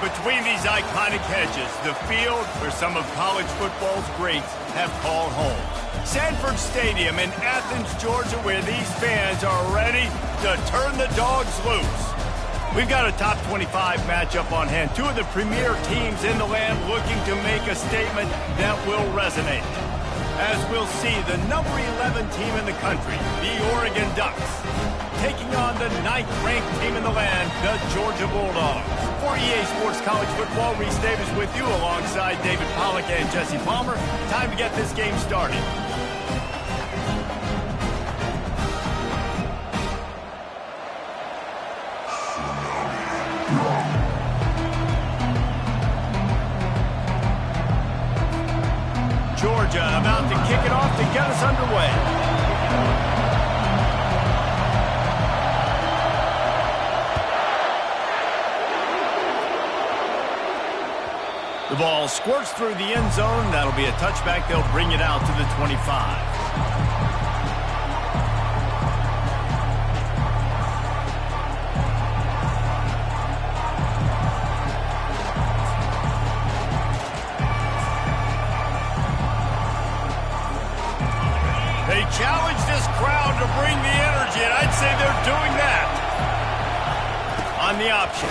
Between these iconic hedges, the field where some of college football's greats have called home. Sanford Stadium in Athens, Georgia, where these fans are ready to turn the dogs loose. We've got a top 25 matchup on hand. Two of the premier teams in the land looking to make a statement that will resonate. As we'll see, the number 11 team in the country, the Oregon Ducks, taking on the 9th-ranked team in the land, the Georgia Bulldogs. For EA Sports College Football, Reese Davis with you alongside David Pollack and Jesse Palmer. Time to get this game started. Georgia about to kick it off to get us underway. The ball squirts through the end zone. That'll be a touchback. They'll bring it out to the 25. They challenge this crowd to bring the energy, and I'd say they're doing that. On the option.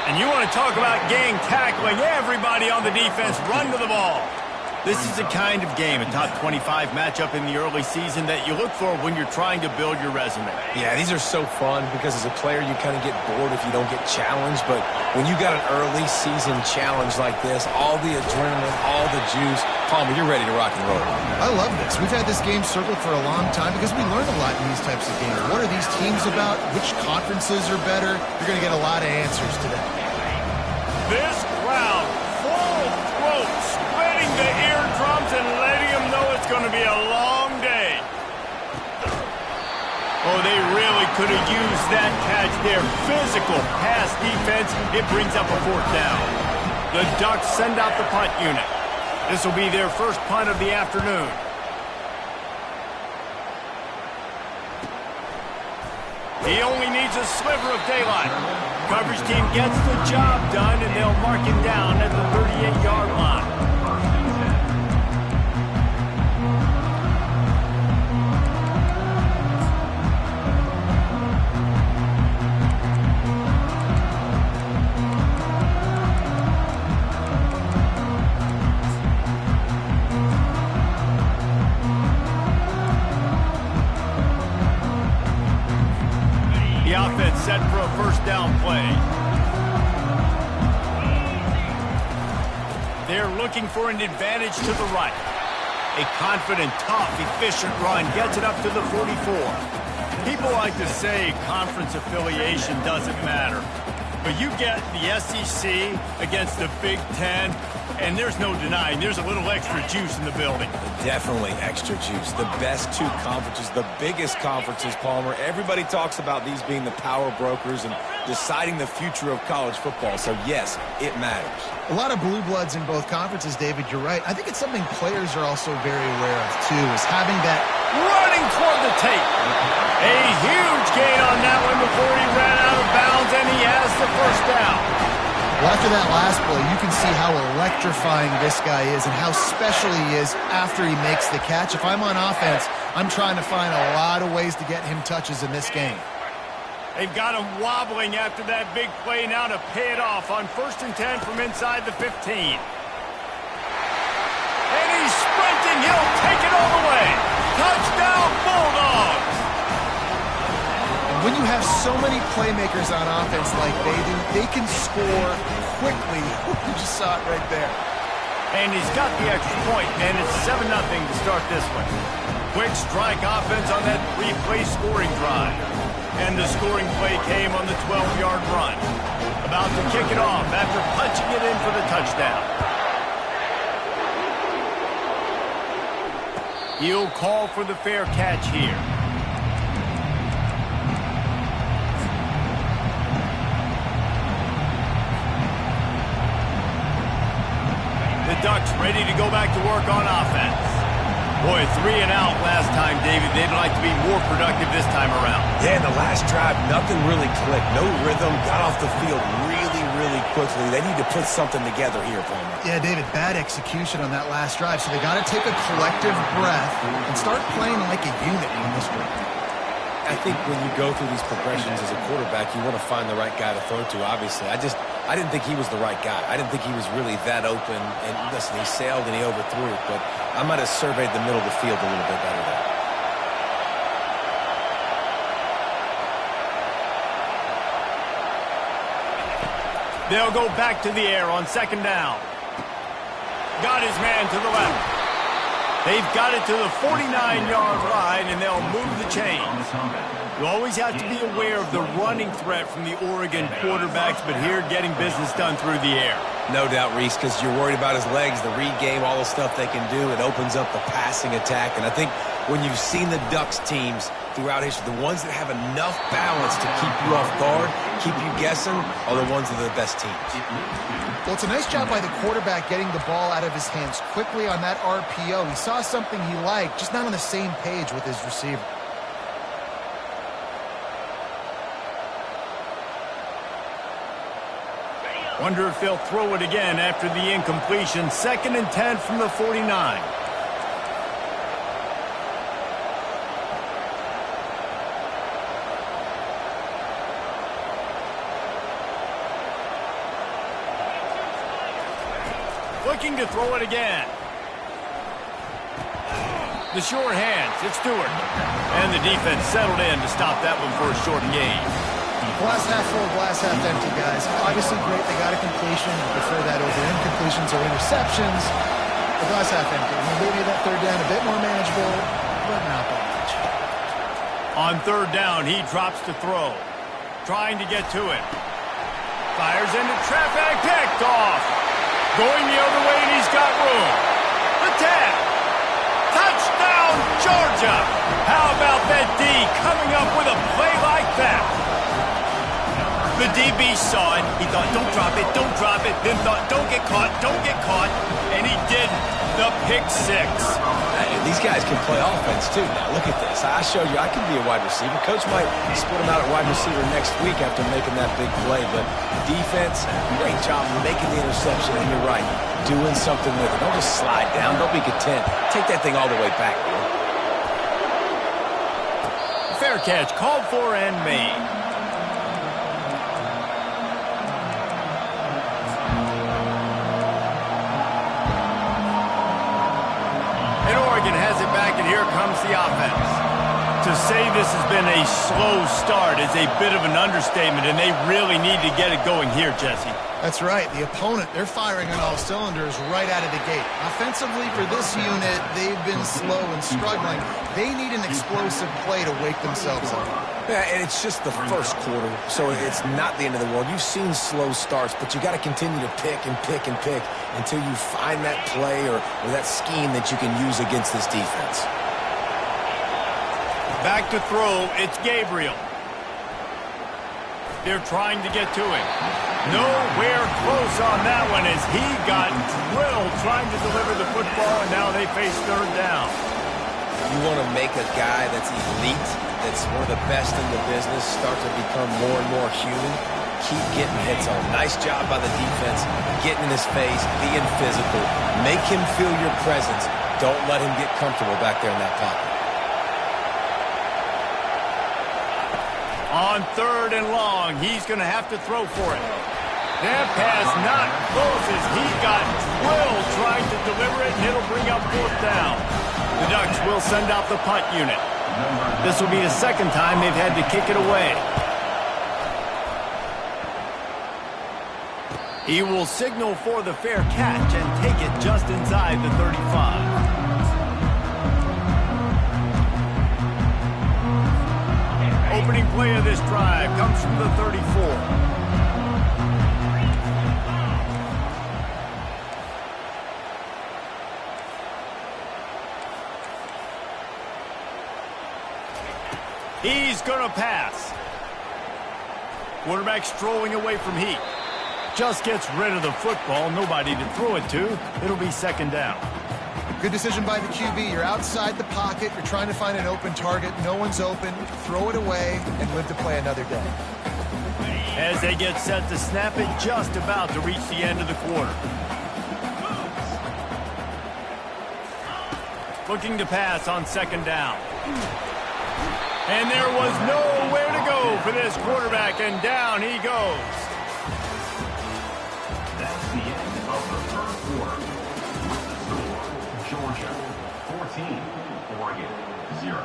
And you want to talk about gang tackling. Everybody on the defense run to the ball. This is the kind of game, a top 25 matchup in the early season, that you look for when you're trying to build your resume. Yeah, these are so fun because as a player you kind of get bored if you don't get challenged. But when you got an early season challenge like this, all the adrenaline, all the juice, Palmer, you're ready to rock and roll. I love this. We've had this game circled for a long time because we learn a lot in these types of games. What are these teams about? Which conferences are better? You're going to get a lot of answers today. This crowd, full throat, spreading the eardrums and letting them know it's going to be a long day. Oh, they really could have used that catch there. Physical pass defense. It brings up a 4th down. The Ducks send out the punt unit. This will be their first punt of the afternoon. He only needs a sliver of daylight. Coverage team gets the job done, and they'll mark him down at the 38-yard line. Offense set for a first down play. They're looking for an advantage to the right. A confident, tough, efficient run gets it up to the 44. People like to say conference affiliation doesn't matter. But you get the SEC against the Big Ten, and there's no denying there's a little extra juice in the building. Definitely extra juice. The best two conferences, the biggest conferences, Palmer. Everybody talks about these being the power brokers and deciding the future of college football. So, yes, it matters. A lot of blue bloods in both conferences, David. You're right. I think it's something players are also very aware of, too, is having that running toward the tape. A huge gain on that one before he ran out of bounds, and he has the first down. Well, after that last play, you can see how electrifying this guy is and how special he is after he makes the catch. If I'm on offense, I'm trying to find a lot of ways to get him touches in this game. They've got him wobbling after that big play now to pay it off on 1st and 10 from inside the 15. And he's sprinting. He'll take it all the way. Touchdown, Bulldogs! When you have so many playmakers on offense like they do, they can score quickly. You just saw it right there. And he's got the extra point, and it's 7-0 to start this one. Quick strike offense on that 3-play scoring drive. And the scoring play came on the 12-yard run. About to kick it off after punching it in for the touchdown. He'll call for the fair catch here. The Ducks ready to go back to work on offense. Boy, 3 and out last time, David. They'd like to be more productive this time around. Yeah, in the last drive, nothing really clicked. No rhythm, got off the field really quickly. They need to put something together here, Palmer. Yeah, David, bad execution on that last drive, so they got to take a collective breath and start playing like a unit on this one. I think when you go through these progressions as a quarterback, you want to find the right guy to throw to, obviously. I didn't think he was the right guy. I didn't think he was really that open. And listen, he sailed and he overthrew it, but I might have surveyed the middle of the field a little bit better there. They'll go back to the air on 2nd down. Got his man to the left. They've got it to the 49-yard line, and they'll move the chains. You always have to be aware of the running threat from the Oregon quarterbacks, but here getting business done through the air. No doubt, Reese, because you're worried about his legs, the read game, all the stuff they can do. It opens up the passing attack. And I think when you've seen the Ducks teams throughout history, the ones that have enough balance to keep you off guard, keep you guessing, are the ones that are the best teams. Well, it's a nice job by the quarterback getting the ball out of his hands quickly on that RPO. He saw something he liked, just not on the same page with his receiver. Wonder if they'll throw it again after the incompletion. 2nd and 10 from the 49. Looking to throw it again. The sure hands. It's Stewart. And the defense settled in to stop that one for a short gain. Glass half full, glass half empty, guys. Obviously great, they got a completion. I prefer that over incompletions or interceptions. The glass half empty. Maybe that 3rd down a bit more manageable, but not by much. On 3rd down, he drops to throw. Trying to get to it. Fires into traffic, picked off. Going the other way, and he's got room. The 10. Touchdown, Georgia. How about that D coming up with a play like that? The DB saw it. He thought, don't drop it, then thought, don't get caught, and he did the pick 6. Hey, these guys can play offense, too. Now, look at this. I showed you I can be a wide receiver. Coach might split him out at wide receiver next week after making that big play, but defense, great job making the interception, and you're right, doing something with it. Don't just slide down. Don't be content. Take that thing all the way back, man. Fair catch, called for and made. Has it back, and here comes the offense. To say this has been a slow start is a bit of an understatement, and they really need to get it going here, Jesse. That's right. The opponent, they're firing on all cylinders right out of the gate. Offensively, for this unit, they've been slow and struggling. They need an explosive play to wake themselves up. Yeah, and it's just the first quarter, so it's not the end of the world. You've seen slow starts, but you got to continue to pick until you find that play or that scheme that you can use against this defense. Back to throw, it's Gabriel. They're trying to get to him. Nowhere close on that one as he got drilled trying to deliver the football, and now they face 3rd down. You want to make a guy that's elite, that's one of the best in the business, start to become more and more human. Keep getting hits on him. Nice job by the defense, getting in his face, being physical. Make him feel your presence. Don't let him get comfortable back there in that pocket. On 3rd and long, he's going to have to throw for it. That pass not close as he got drilled trying to deliver it, and it'll bring up 4th down. The Ducks will send out the punt unit. This will be the 2nd time they've had to kick it away. He will signal for the fair catch and take it just inside the 35. Opening play of this drive comes from the 34. He's going to pass. Quarterback strolling away from heat. Just gets rid of the football. Nobody to throw it to. It'll be 2nd down. Good decision by the QB. You're outside the pocket. You're trying to find an open target. No one's open. Throw it away and live to play another day. As they get set to snap it, just about to reach the end of the quarter. Looking to pass on second down. And there was nowhere to go for this quarterback, and down he goes. That's the end of the third quarter. With the score, Georgia 14, Oregon 0.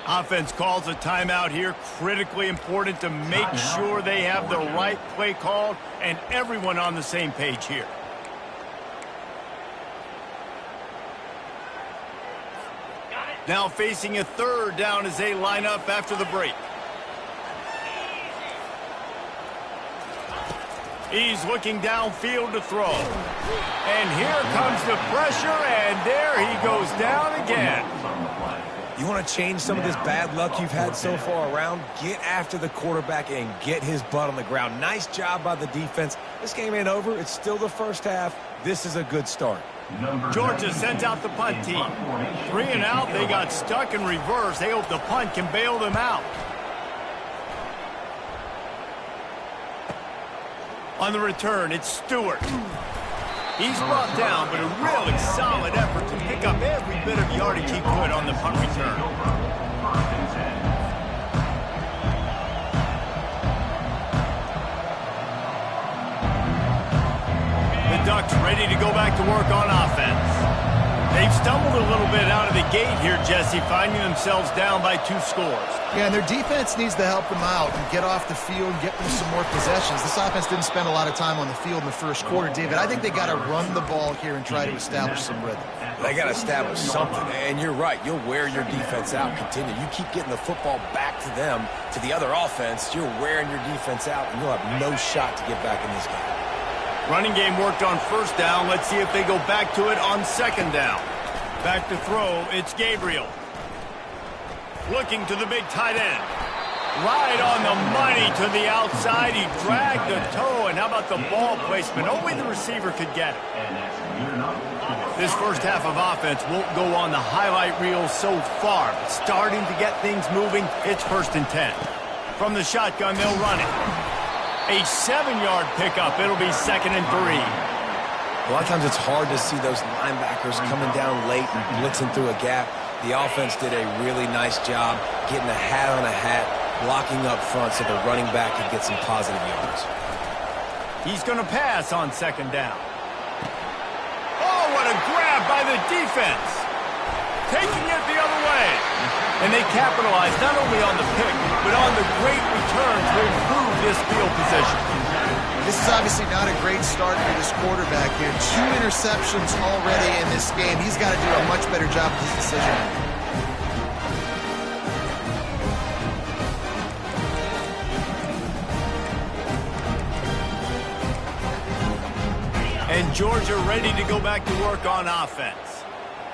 Offense calls a timeout here. Critically important to make sure they have the right play called and everyone on the same page here. Now facing a third down as they line up after the break. He's looking downfield to throw. And here comes the pressure, and there he goes down again. You want to change some of this bad luck you've had so far around? Get after the quarterback and get his butt on the ground. Nice job by the defense. This game ain't over. It's still the first half. This is a good start. Georgia sends out the punt team. 3 and out. They got stuck in reverse. They hope the punt can bail them out. On the return, it's Stewart. He's brought down, but a really solid effort to pick up every bit of yardage he could on the punt return. The Ducks ready to go back to work on offense. They've stumbled a little bit out of the gate here, Jesse, finding themselves down by 2 scores. Yeah, and their defense needs to help them out and get off the field, get them some more possessions. This offense didn't spend a lot of time on the field in the first quarter, David. I think they got to run the ball here and try to establish some rhythm. They got to establish something, and you're right. You'll wear your defense out. Continue. You keep getting the football back to them, to the other offense. You're wearing your defense out, and you'll have no shot to get back in this game. Running game worked on first down. Let's see if they go back to it on second down. Back to throw, it's Gabriel. Looking to the big tight end. Right on the money to the outside. He dragged the toe, and how about the ball placement? Only the receiver could get it. This first half of offense won't go on the highlight reel so far, but starting to get things moving, it's 1st and 10. From the shotgun, they'll run it. A 7-yard pickup. It'll be 2nd and 3. A lot of times it's hard to see those linebackers coming down late and blitzing through a gap. The offense did a really nice job getting a hat on a hat, blocking up front so the running back could get some positive yards. He's going to pass on second down. Oh, what a grab by the defense. Taking it the other way. And they capitalize not only on the pick, but on the great return to improve this field position. This is obviously not a great start for this quarterback here. 2 interceptions already in this game. He's got to do a much better job with his decision. And Georgia ready to go back to work on offense.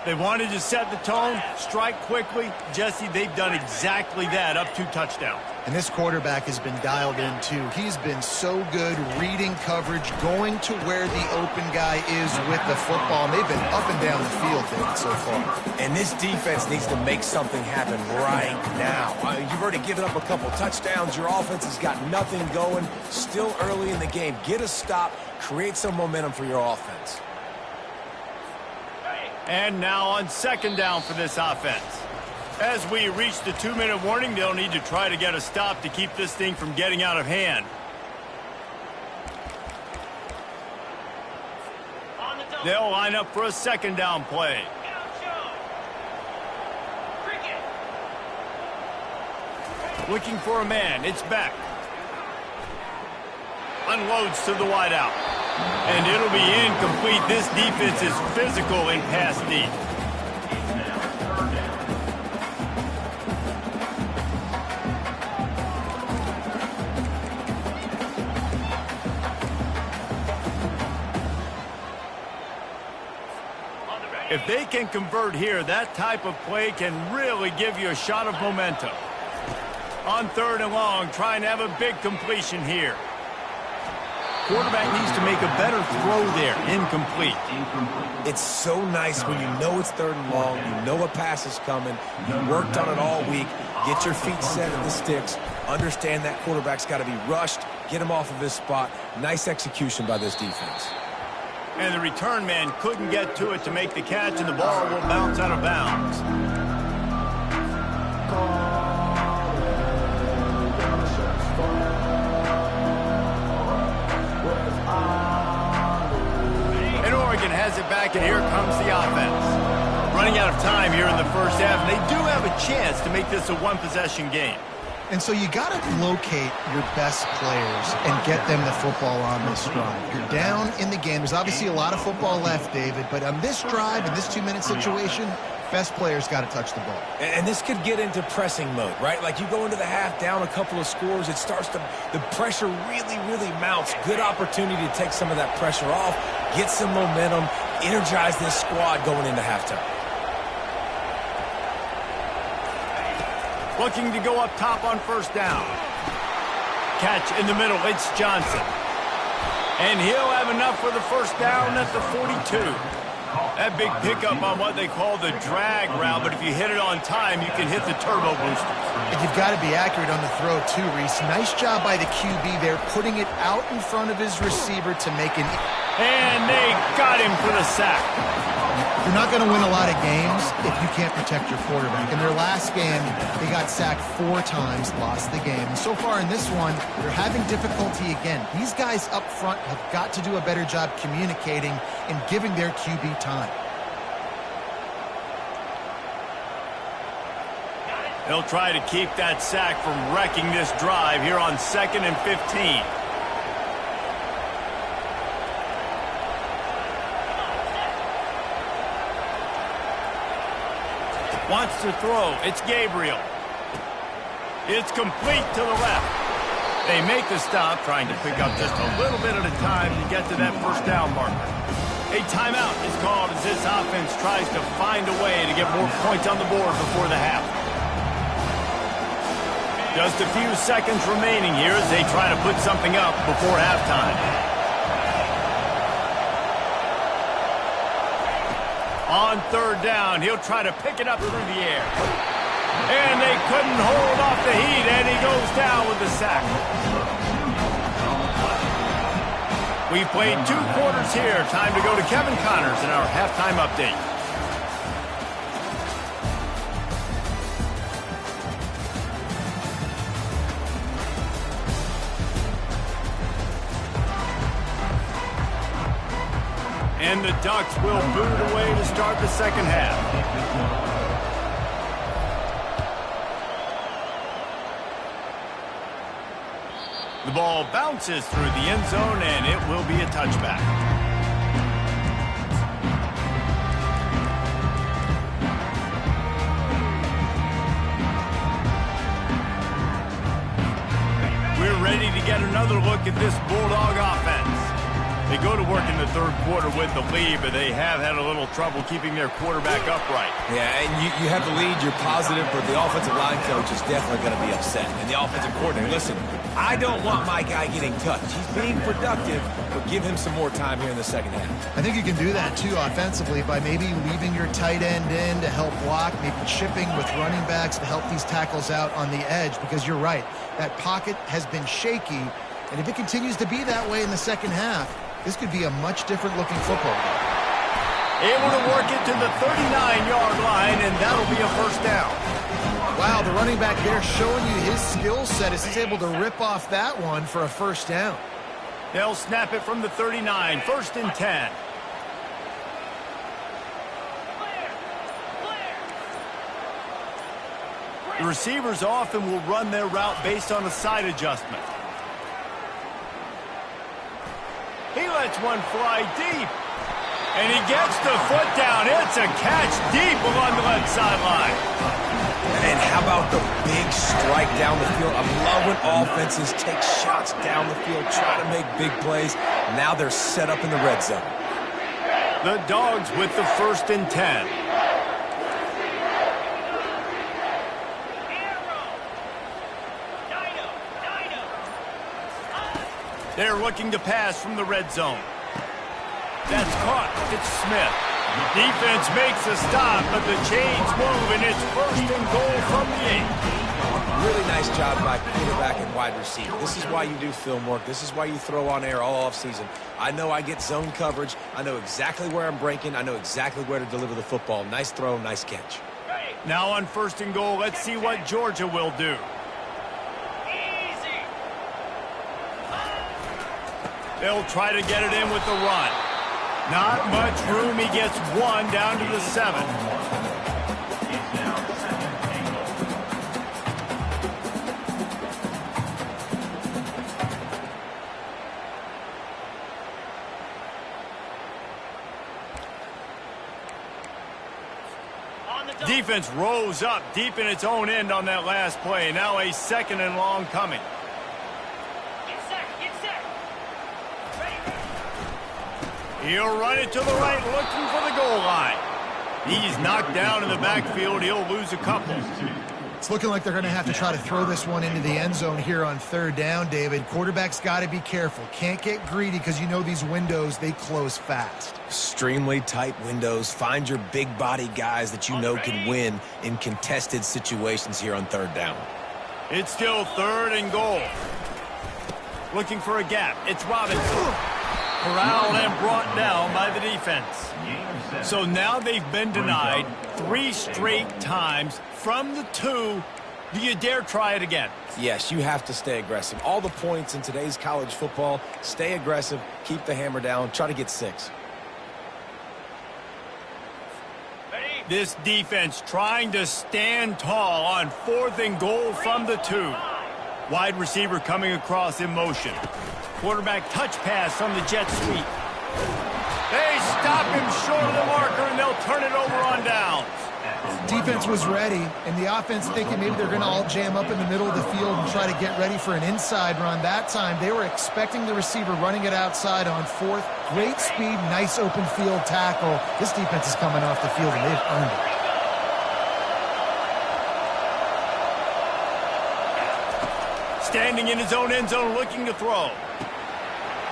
They wanted to set the tone, strike quickly. Jesse, they've done exactly that, up 2 touchdowns. And this quarterback has been dialed in, too. He's been so good reading coverage, going to where the open guy is with the football. And they've been up and down the field, David, so far. And this defense needs to make something happen right now. You've already given up a couple touchdowns. Your offense has got nothing going. Still early in the game. Get a stop. Create some momentum for your offense. And now on second down for this offense. As we reach the 2-minute warning, they'll need to try to get a stop to keep this thing from getting out of hand. They'll line up for a second down play. Looking for a man. It's Beck. Unloads to the wideout. And it'll be incomplete. This defense is physical in pass deep. If they can convert here, that type of play can really give you a shot of momentum. On 3rd and long, trying to have a big completion here. Quarterback needs to make a better throw there. Incomplete. It's so nice when you know it's 3rd and long, you know a pass is coming, you worked on it all week, get your feet set at the sticks, understand that quarterback's got to be rushed, get him off of his spot. Nice execution by this defense. And the return man couldn't get to it to make the catch, and the ball will bounce out of bounds. And Oregon has it back, and here comes the offense. Running out of time here in the first half, and they do have a chance to make this a one-possession game. And so you got to locate your best players and get them the football on this drive. You're down in the game. There's obviously a lot of football left, David, but on this drive, in this 2-minute situation, best players got to touch the ball. And this could get into pressing mode, right? Like you go into the half down a couple of scores, it starts to, the pressure really, really mounts. Good opportunity to take some of that pressure off, get some momentum, energize this squad going into halftime. Looking to go up top on 1st down. Catch in the middle, it's Johnson. And he'll have enough for the 1st down at the 42. That big pickup on what they call the drag route, but if you hit it on time, you can hit the turbo boosters. And you've got to be accurate on the throw, too, Reese. Nice job by the QB there, putting it out in front of his receiver to make an... And they got him for the sack. You're not going to win a lot of games if you can't protect your quarterback. In their last game, they got sacked 4 times, lost the game. And so far in this one, they're having difficulty again. These guys up front have got to do a better job communicating and giving their QB time. They'll try to keep that sack from wrecking this drive here on 2nd and 15. Wants to throw. It's Gabriel. It's complete to the left. They make the stop, trying to pick up just a little bit at a time to get to that 1st down marker. A timeout is called as this offense tries to find a way to get more points on the board before the half. Just a few seconds remaining here as they try to put something up before halftime. On 3rd down, he'll try to pick it up through the air. And they couldn't hold off the heat, and he goes down with the sack. We've played 2 quarters here. Time to go to Kevin Connors in our halftime update. And the Ducks will boot it away to start the 2nd half. The ball bounces through the end zone, and it will be a touchback. We're ready to get another look at this Bulldog offense. They go to work in the 3rd quarter with the lead, but they have had a little trouble keeping their quarterback upright. Yeah, and you have the lead, you're positive, but the offensive line coach is definitely going to be upset. And the offensive coordinator, listen, I don't want my guy getting touched. He's being productive, but give him some more time here in the 2nd half. I think you can do that, too, offensively, by maybe leaving your tight end in to help block, maybe chipping with running backs to help these tackles out on the edge, because you're right, that pocket has been shaky, and if it continues to be that way in the 2nd half, this could be a much different looking football game. Able to work it to the 39-yard line, and that'll be a 1st down. Wow, the running back there showing you his skill set as he's able to rip off that one for a 1st down. They'll snap it from the 39, 1st and 10. The receivers often will run their route based on a side adjustment. He lets one fly deep. And he gets the foot down. It's a catch deep along the left sideline. And how about the big strike down the field? I love when offenses take shots down the field, try to make big plays. Now they're set up in the red zone. The Dogs with the 1st and 10. They're looking to pass from the red zone. That's caught. It's Smith. Defense makes a stop, but the chains move, and it's 1st and goal from the 8. Really nice job by quarterback and wide receiver. This is why you do film work. This is why you throw on air all offseason. I know I get zone coverage. I know exactly where I'm breaking. I know exactly where to deliver the football. Nice throw, nice catch. Now on 1st and goal, let's see what Georgia will do. They'll try to get it in with the run. Not much room. He gets 1 down to the 7. Defense rose up deep in its own end on that last play. Now a 2nd and long coming. He'll run it to the right, looking for the goal line. He's knocked down in the backfield. He'll lose a couple. It's looking like they're going to have to try to throw this one into the end zone here on 3rd down, David. Quarterback's got to be careful. Can't get greedy because you know these windows, they close fast. Extremely tight windows. Find your big body guys that you know can win in contested situations here on 3rd down. It's still 3rd and goal. Looking for a gap. It's Robinson. Corralled and brought down by the defense. So now they've been denied 3 straight times from the 2. Do you dare try it again? Yes, you have to stay aggressive. All the points in today's college football, stay aggressive, keep the hammer down, try to get 6. This defense trying to stand tall on 4th and goal from the 2. Wide receiver coming across in motion. Quarterback touch pass from the jet sweep. They stop him short of the marker, and they'll turn it over on downs. Defense was ready, and the offense thinking maybe they're going to all jam up in the middle of the field and try to get ready for an inside run. That time, they were expecting the receiver running it outside on 4th. Great speed, nice open field tackle. This defense is coming off the field, and they've earned it. Standing in his own end zone, looking to throw.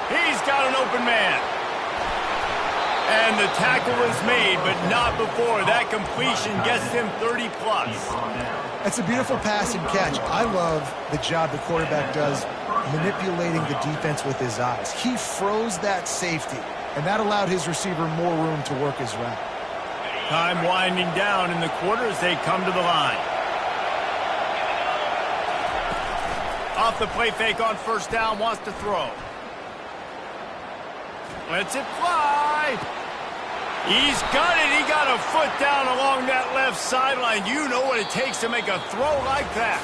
He's got an open man. And the tackle is made, but not before. That completion gets him 30-plus. That's a beautiful pass and catch. I love the job the quarterback does manipulating the defense with his eyes. He froze that safety, and that allowed his receiver more room to work his route. Time winding down in the quarter as they come to the line. Off the play fake on 1st down, wants to throw. Lets it fly. He's got it. He got a foot down along that left sideline. You know what it takes to make a throw like that.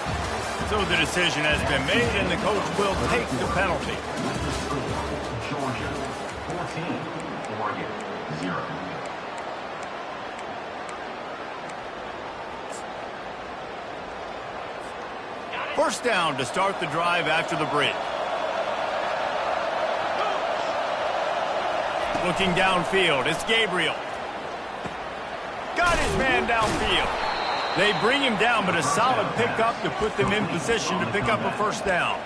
So the decision has been made, and the coach will take the penalty. Georgia 14, Oregon 0. First down to start the drive after the break. Looking downfield, it's Gabriel. Got his man downfield. They bring him down, but a solid pickup to put them in position to pick up a 1st down.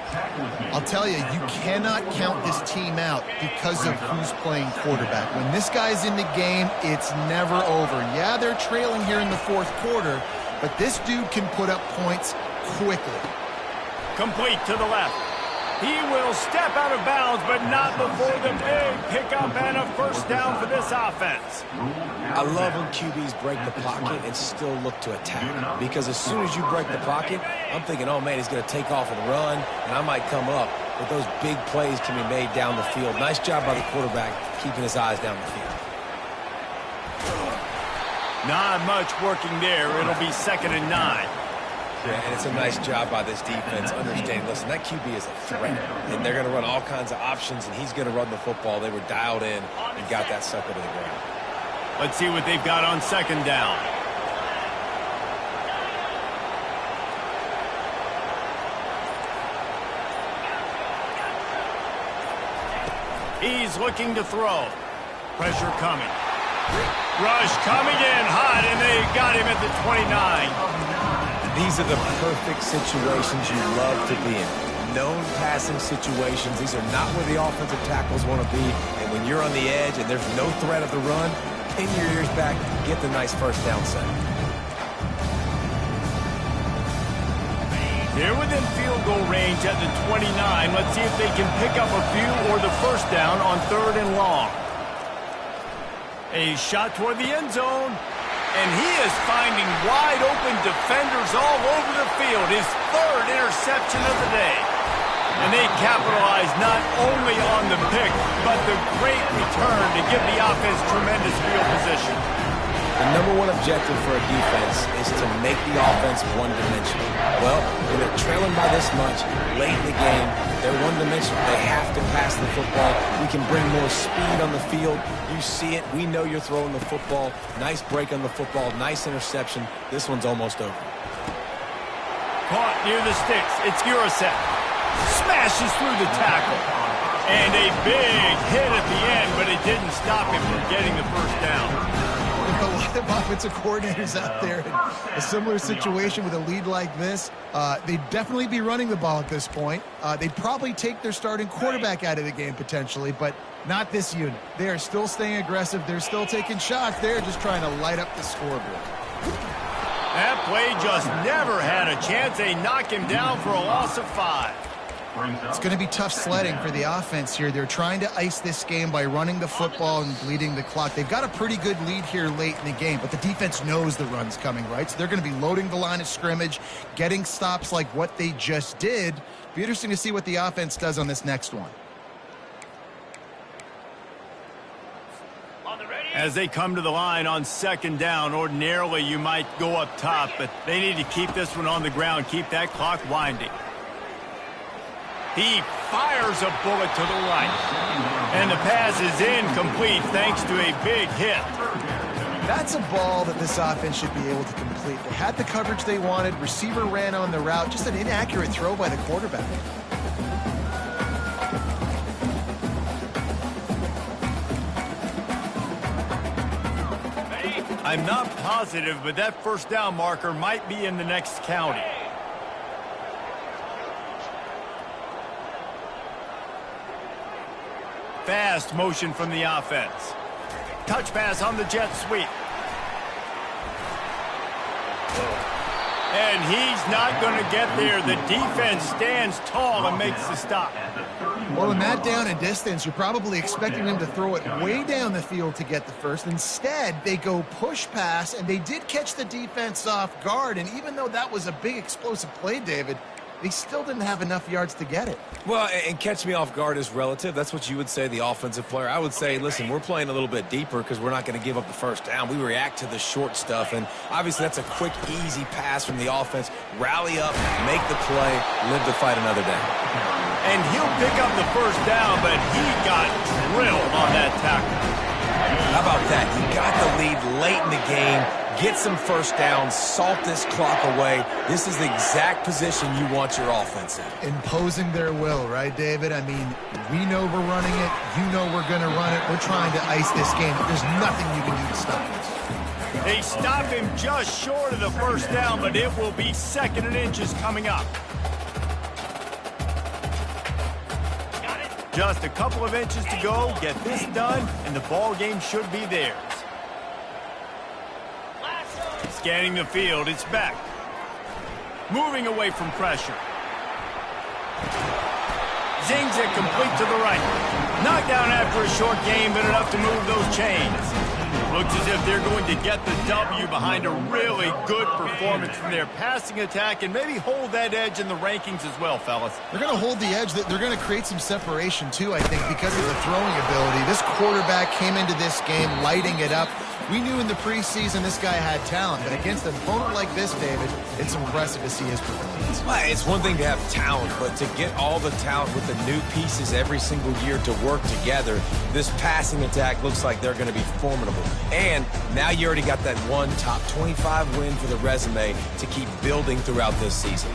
I'll tell you, you cannot count this team out because of who's playing quarterback. When this guy's in the game, it's never over. Yeah, they're trailing here in the 4th quarter, but this dude can put up points quickly. Complete to the left. He will step out of bounds, but not before the big pickup and a 1st down for this offense. I love when QBs break the pocket and still look to attack. Because as soon as you break the pocket, I'm thinking, oh, man, he's going to take off and run, and I might come up. But those big plays can be made down the field. Nice job by the quarterback keeping his eyes down the field. Not much working there. It'll be 2nd and 9. Yeah, and it's a nice job by this defense understanding, listen, that QB is a threat, and they're going to run all kinds of options, and he's going to run the football. They were dialed in and got that sucker to the ground. Let's see what they've got on 2nd down. He's looking to throw. Pressure coming. Rush coming in hot, and they got him at the 29. These are the perfect situations you love to be in. Known passing situations. These are not where the offensive tackles want to be. And when you're on the edge and there's no threat of the run, pin your ears back, get the nice first down set. They're within field goal range at the 29. Let's see if they can pick up a few or the first down on 3rd and long. A shot toward the end zone. And he is finding wide-open defenders all over the field. His 3rd interception of the day. And they capitalize not only on the pick, but the great return to give the offense tremendous field position. The number one objective for a defense is to make the offense one-dimensional. Well, when they're trailing by this much, late in the game, they're one-dimensional. They have to pass the football. We can bring more speed on the field. You see it. We know you're throwing the football. Nice break on the football. Nice interception. This one's almost over. Caught near the sticks. It's Ncaa. Smashes through the tackle. And a big hit at the end, but it didn't stop him from getting the first down. A lot of offensive coordinators out there in a similar situation with a lead like this. They'd definitely be running the ball at this point. They'd probably take their starting quarterback out of the game potentially, but not this unit. They are still staying aggressive. They're still taking shots. They're just trying to light up the scoreboard. That play just never had a chance. They knock him down for a loss of 5. It's going to be tough sledding for the offense here. They're trying to ice this game by running the football and bleeding the clock. They've got a pretty good lead here late in the game, but the defense knows the run's coming, right? So they're going to be loading the line of scrimmage, getting stops like what they just did. Be interesting to see what the offense does on this next one. As they come to the line on 2nd down, ordinarily you might go up top, but they need to keep this one on the ground, keep that clock winding. He fires a bullet to the right. And the pass is incomplete thanks to a big hit. That's a ball that this offense should be able to complete. They had the coverage they wanted. Receiver ran on the route. Just an inaccurate throw by the quarterback. I'm not positive, but that first down marker might be in the next county. Fast motion from the offense. Touch pass on the jet sweep. And he's not going to get there. The defense stands tall and makes the stop. Well, in that down and distance, you're probably expecting them to throw it way down the field to get the first. Instead, they go push pass, and they did catch the defense off guard. And even though that was a big explosive play, David, they still didn't have enough yards to get it. Well, and catch me off guard is relative. That's what you would say, the offensive player. I would say, listen, we're playing a little bit deeper because we're not going to give up the first down. We react to the short stuff, and obviously that's a quick, easy pass from the offense. Rally up, make the play, live to fight another day. And he'll pick up the first down, but he got drilled on that tackle. How about that? You got the lead late in the game. Get some first downs, salt this clock away. This is the exact position you want your offense in. Imposing their will, right, David? I mean, we know we're running it. You know we're going to run it. We're trying to ice this game. There's nothing you can do to stop us. They stop him just short of the first down, but it will be 2nd and inches coming up. Just a couple of inches to go. Get this done, and the ball game should be theirs. Scanning the field, it's back. Moving away from pressure. Zings it complete to the right. Knocked down after a short game, but enough to move those chains. Looks as if they're going to get the W behind a really good performance from their passing attack and maybe hold that edge in the rankings as well, fellas. They're going to hold the edge. They're going to create some separation, too, I think, because of the throwing ability. This quarterback came into this game lighting it up. We knew in the preseason this guy had talent, but against an opponent like this, David, it's impressive to see his performance. Well, it's one thing to have talent, but to get all the talent with the new pieces every single year to work together, this passing attack looks like they're going to be formidable. And now you already got that one top 25 win for the resume to keep building throughout this season.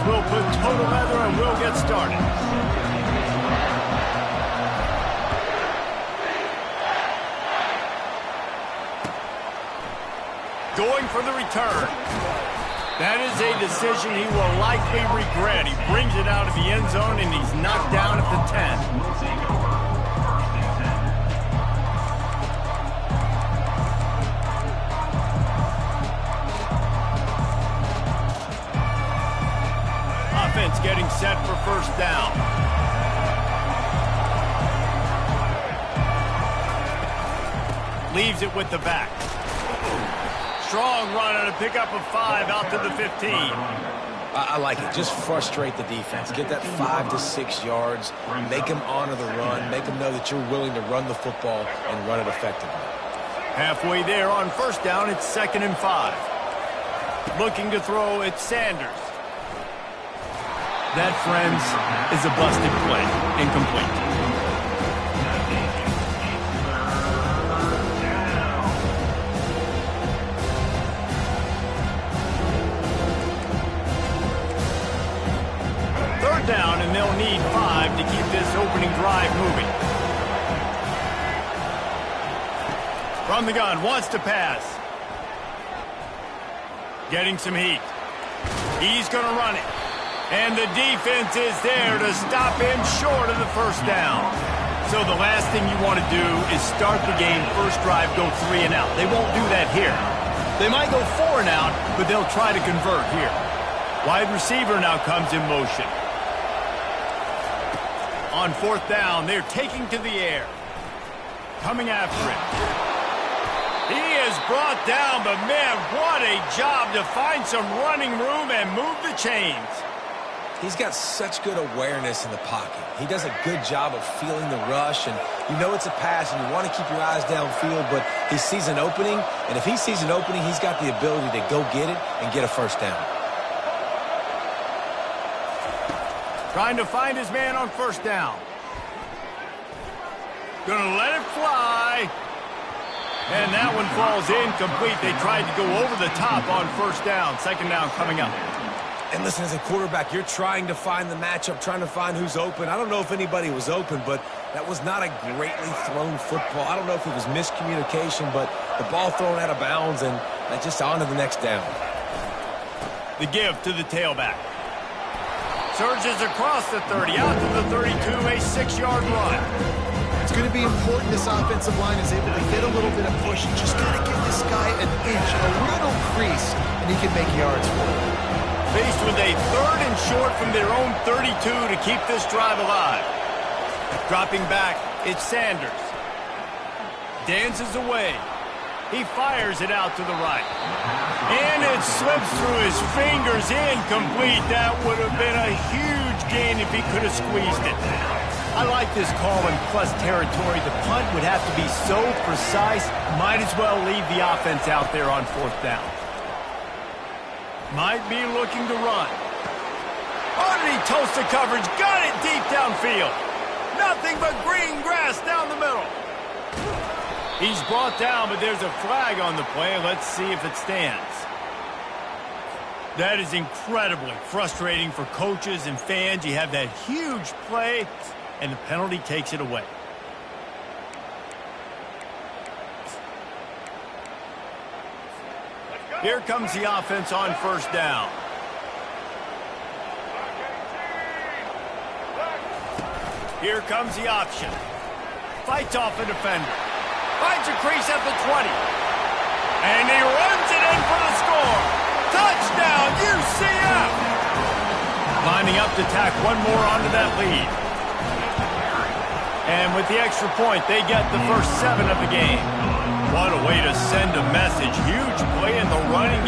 we'll put total leather and we'll get started. Going for the return. That is a decision he will likely regret. He brings it out of the end zone, and he's knocked down at the 10. Offense getting set for first down. Leaves it with the back. Strong run on a pickup of 5 out to the 15. I like it. Just frustrate the defense. Get that 5 to 6 yards. Make them honor the run. Make them know that you're willing to run the football and run it effectively. Halfway there on first down, it's 2nd and 5. Looking to throw, it's Sanders. That, friends, is a busted play. Incomplete. Down, and they'll need 5 to keep this opening drive moving. From the gun, wants to pass. Getting some heat. He's going to run it. And the defense is there to stop him short of the first down. So the last thing you want to do is start the game, first drive, go 3 and out. They won't do that here. They might go 4 and out, but they'll try to convert here. Wide receiver now comes in motion. On fourth down, they're taking to the air. Coming after it. He is brought down, but man, what a job to find some running room and move the chains. He's got such good awareness in the pocket. He does a good job of feeling the rush, and you know it's a pass, and you want to keep your eyes downfield, but he sees an opening, and if he sees an opening, he's got the ability to go get it and get a first down. Trying to find his man on first down. Gonna let it fly. And that one falls incomplete. They tried to go over the top on first down. 2nd down coming up. And listen, as a quarterback, you're trying to find the matchup, trying to find who's open. I don't know if anybody was open, but that was not a greatly thrown football. I don't know if it was miscommunication, but the ball thrown out of bounds, and just on to the next down. The give to the tailback. Surges across the 30, out to the 32, a 6-yard run. It's going to be important this offensive line is able to get a little bit of push. You just got to give this guy an inch, a little crease, and he can make yards for it. Faced with a 3rd and short from their own 32 to keep this drive alive. Dropping back, it's Sanders. Dances away. He fires it out to the right. And it slips through his fingers, incomplete. That would have been a huge gain if he could have squeezed it. I like this call in plus territory. The punt would have to be so precise, might as well leave the offense out there on 4th down. Might be looking to run. Underneath toast the coverage, got it deep downfield. Nothing but green grass down the middle. He's brought down, but there's a flag on the play. Let's see if it stands. That is incredibly frustrating for coaches and fans. You have that huge play, and the penalty takes it away. Here comes the offense on first down. Here comes the option. Fights off a defender. Finds a crease at the 20. And he runs it in for the score. Touchdown, UCF! Lining up to tack one more onto that lead. And with the extra point, they get the first 7 of the game. What a way to send a message. Huge play in the running game.